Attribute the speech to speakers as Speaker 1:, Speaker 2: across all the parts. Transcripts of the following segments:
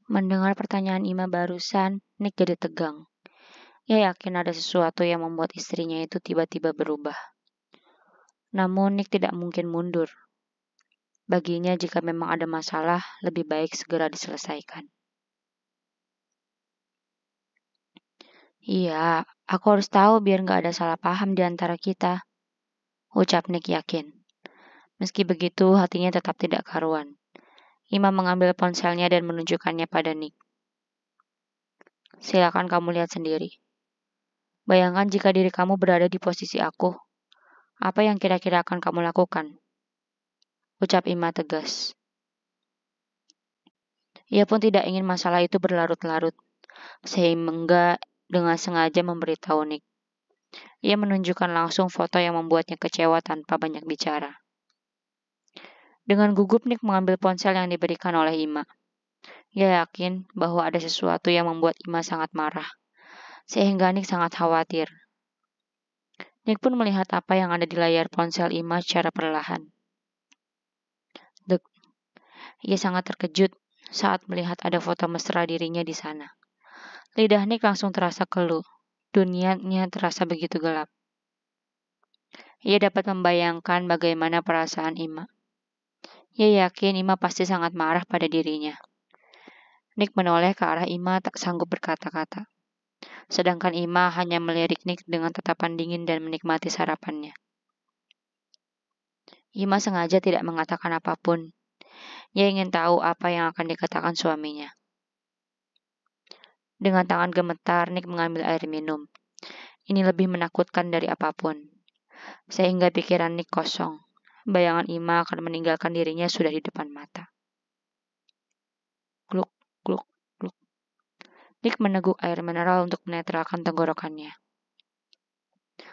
Speaker 1: Mendengar pertanyaan Ima barusan, Nick jadi tegang. Ia yakin ada sesuatu yang membuat istrinya itu tiba-tiba berubah. Namun Nick tidak mungkin mundur. Baginya jika memang ada masalah, lebih baik segera diselesaikan. Iya, aku harus tahu biar nggak ada salah paham di antara kita, ucap Nick yakin. Meski begitu, hatinya tetap tidak karuan. Ima mengambil ponselnya dan menunjukkannya pada Nick. Silakan kamu lihat sendiri. Bayangkan jika diri kamu berada di posisi aku. Apa yang kira-kira akan kamu lakukan? Ucap Ima tegas. Ia pun tidak ingin masalah itu berlarut-larut, sehingga dengan sengaja memberitahu Nick. Ia menunjukkan langsung foto yang membuatnya kecewa tanpa banyak bicara. Dengan gugup Nick mengambil ponsel yang diberikan oleh Ima. Ia yakin bahwa ada sesuatu yang membuat Ima sangat marah, sehingga Nick sangat khawatir. Nick pun melihat apa yang ada di layar ponsel Ima secara perlahan. Ia sangat terkejut saat melihat ada foto mesra dirinya di sana. Lidah Nick langsung terasa keluh. Dunianya terasa begitu gelap. Ia dapat membayangkan bagaimana perasaan Ima. Ia yakin Ima pasti sangat marah pada dirinya. Nick menoleh ke arah Ima tak sanggup berkata-kata. Sedangkan Ima hanya melirik Nick dengan tatapan dingin dan menikmati sarapannya. Ima sengaja tidak mengatakan apapun. Ia ingin tahu apa yang akan dikatakan suaminya. Dengan tangan gemetar, Nick mengambil air minum. Ini lebih menakutkan dari apapun. Sehingga pikiran Nick kosong. Bayangan Ima akan meninggalkan dirinya sudah di depan mata. Gluk, gluk, gluk. Nick meneguk air mineral untuk menetralkan tenggorokannya.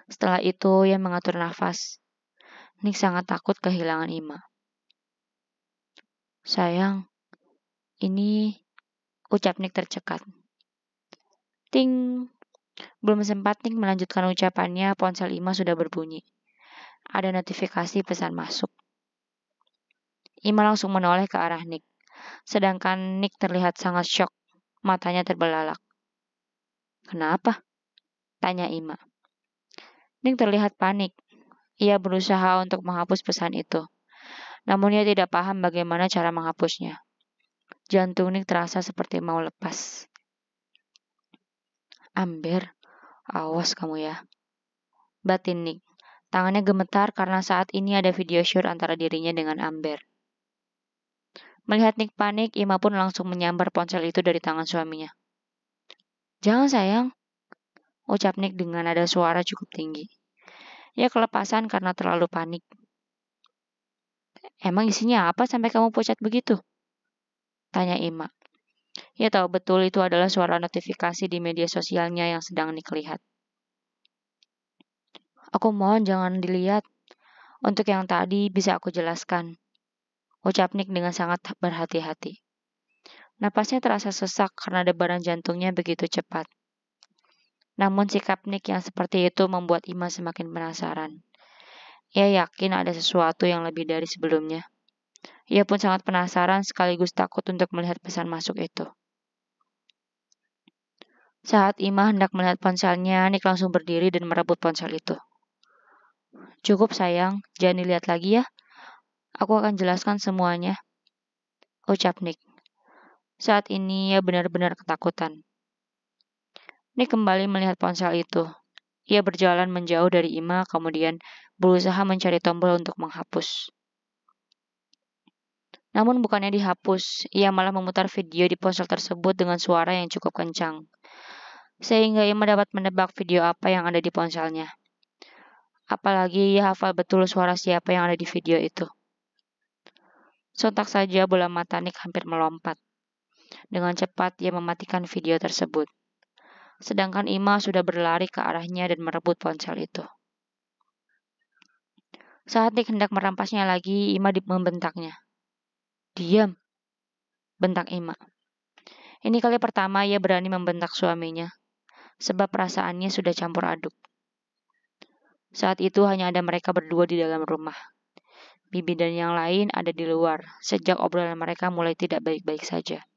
Speaker 1: Setelah itu, ia mengatur nafas. Nick sangat takut kehilangan Ima. Sayang, ini... ucap Nick tercekat. Ting! Belum sempat Nick melanjutkan ucapannya, ponsel Ima sudah berbunyi. Ada notifikasi pesan masuk. Ima langsung menoleh ke arah Nick. Sedangkan Nick terlihat sangat syok. Matanya terbelalak. Kenapa? Tanya Ima. Nick terlihat panik. Ia berusaha untuk menghapus pesan itu. Namun ia tidak paham bagaimana cara menghapusnya. Jantung Nick terasa seperti mau lepas. Amber, awas kamu ya. Batin Nick. Tangannya gemetar karena saat ini ada video shoot antara dirinya dengan Amber. Melihat Nick panik, Ima pun langsung menyambar ponsel itu dari tangan suaminya. Jangan sayang, ucap Nick dengan nada suara cukup tinggi. Ia kelepasan karena terlalu panik. Emang isinya apa sampai kamu pucat begitu? Tanya Ima. Ia tahu betul itu adalah suara notifikasi di media sosialnya yang sedang Nick lihat. Aku mohon jangan dilihat. Untuk yang tadi bisa aku jelaskan. Ucap Nick dengan sangat berhati-hati. Napasnya terasa sesak karena debaran jantungnya begitu cepat. Namun sikap Nick yang seperti itu membuat Ima semakin penasaran. Ia yakin ada sesuatu yang lebih dari sebelumnya. Ia pun sangat penasaran sekaligus takut untuk melihat pesan masuk itu. Saat Ima hendak melihat ponselnya, Nick langsung berdiri dan merebut ponsel itu. Cukup sayang, jangan dilihat lagi ya. Aku akan jelaskan semuanya. Ucap Nick. Saat ini ia benar-benar ketakutan. Nick kembali melihat ponsel itu. Ia berjalan menjauh dari Ima, kemudian berusaha mencari tombol untuk menghapus. Namun bukannya dihapus, ia malah memutar video di ponsel tersebut dengan suara yang cukup kencang. Sehingga Ima dapat menebak video apa yang ada di ponselnya. Apalagi ia hafal betul suara siapa yang ada di video itu. Sontak saja bola mata Nick hampir melompat. Dengan cepat ia mematikan video tersebut. Sedangkan Ima sudah berlari ke arahnya dan merebut ponsel itu. Saat Nick hendak merampasnya lagi, Ima membentaknya. Diam, bentak Ima. Ini kali pertama ia berani membentak suaminya, sebab perasaannya sudah campur aduk. Saat itu hanya ada mereka berdua di dalam rumah. Bibi dan yang lain ada di luar, sejak obrolan mereka mulai tidak baik-baik saja.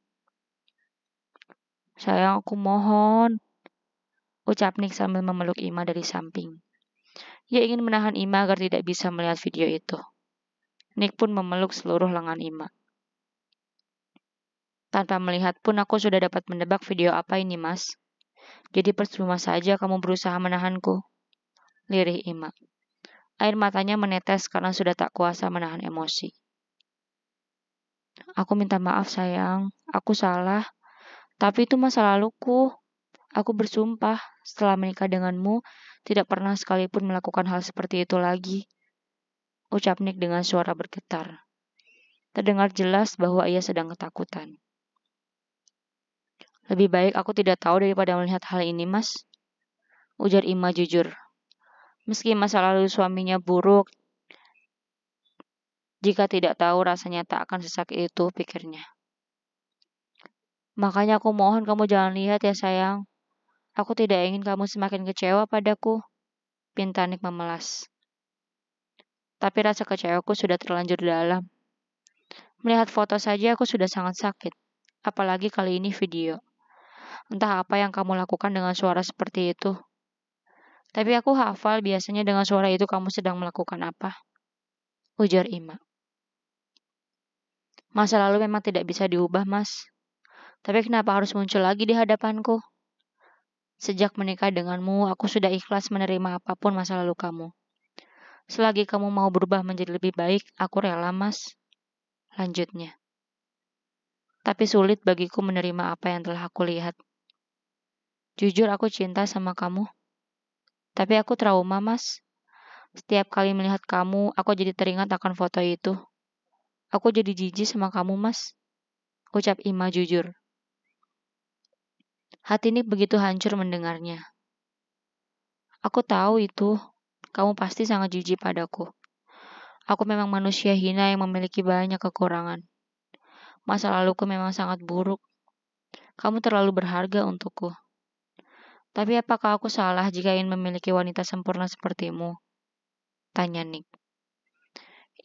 Speaker 1: Sayang, aku mohon, ucap Nick sambil memeluk Ima dari samping. Ia ingin menahan Ima agar tidak bisa melihat video itu. Nick pun memeluk seluruh lengan Ima. Tanpa melihat pun aku sudah dapat menebak video apa ini, Mas. Jadi percuma saja kamu berusaha menahanku, lirih Ima. Air matanya menetes karena sudah tak kuasa menahan emosi. Aku minta maaf sayang, aku salah. Tapi itu masa laluku. Aku bersumpah setelah menikah denganmu tidak pernah sekalipun melakukan hal seperti itu lagi. Ucap Nick dengan suara bergetar. Terdengar jelas bahwa ia sedang ketakutan. Lebih baik aku tidak tahu daripada melihat hal ini, Mas. Ujar Ima jujur. Meski masa lalu suaminya buruk, jika tidak tahu rasanya tak akan sesakit itu, pikirnya. Makanya aku mohon kamu jangan lihat ya sayang. Aku tidak ingin kamu semakin kecewa padaku, pinta Nick memelas. Tapi rasa kecewaku sudah terlanjur dalam. Melihat foto saja aku sudah sangat sakit. Apalagi kali ini video. Entah apa yang kamu lakukan dengan suara seperti itu. Tapi aku hafal biasanya dengan suara itu kamu sedang melakukan apa. Ujar Ima. Masa lalu memang tidak bisa diubah, Mas. Tapi kenapa harus muncul lagi di hadapanku? Sejak menikah denganmu, aku sudah ikhlas menerima apapun masa lalu kamu. Selagi kamu mau berubah menjadi lebih baik, aku rela, Mas. Lanjutnya. Tapi sulit bagiku menerima apa yang telah aku lihat. Jujur aku cinta sama kamu. Tapi aku trauma, Mas. Setiap kali melihat kamu, aku jadi teringat akan foto itu. Aku jadi jijik sama kamu, Mas. Ucap Ima jujur. Hati ini begitu hancur mendengarnya. Aku tahu itu. Kamu pasti sangat jijik padaku. Aku memang manusia hina yang memiliki banyak kekurangan. Masa laluku memang sangat buruk. Kamu terlalu berharga untukku. Tapi apakah aku salah jika ingin memiliki wanita sempurna sepertimu? Tanya Nick.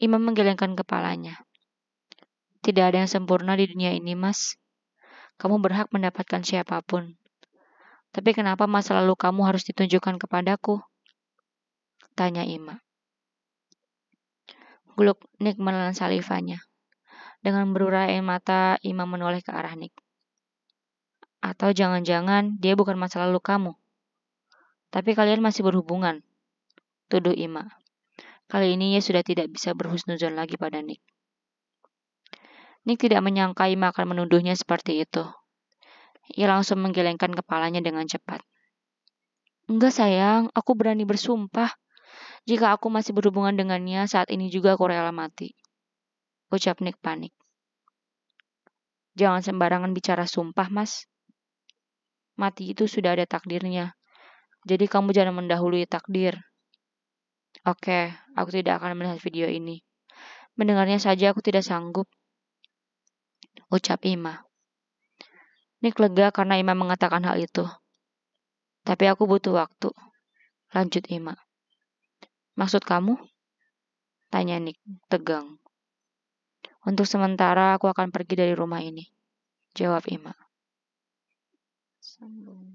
Speaker 1: Ima menggelengkan kepalanya. Tidak ada yang sempurna di dunia ini, Mas. Kamu berhak mendapatkan siapapun. Tapi kenapa masa lalu kamu harus ditunjukkan kepadaku? Tanya Ima. Gluk, Nick menelan salivanya. Dengan berurai air mata, Ima menoleh ke arah Nick. Atau jangan-jangan dia bukan masa lalu kamu. Tapi kalian masih berhubungan. Tuduh Ima. Kali ini ia sudah tidak bisa berhusnuzon lagi pada Nick. Nick tidak menyangka Ima akan menuduhnya seperti itu. Ia langsung menggelengkan kepalanya dengan cepat. Enggak sayang, aku berani bersumpah. Jika aku masih berhubungan dengannya, saat ini juga aku rela mati. Ucap Nick panik. Jangan sembarangan bicara sumpah, Mas. Mati itu sudah ada takdirnya. Jadi kamu jangan mendahului takdir. Oke, aku tidak akan melihat video ini. Mendengarnya saja aku tidak sanggup. Ucap Ima. Nick lega karena Ima mengatakan hal itu. Tapi aku butuh waktu. Lanjut Ima. Maksud kamu? Tanya Nick, tegang. Untuk sementara aku akan pergi dari rumah ini. Jawab Ima. Sambung.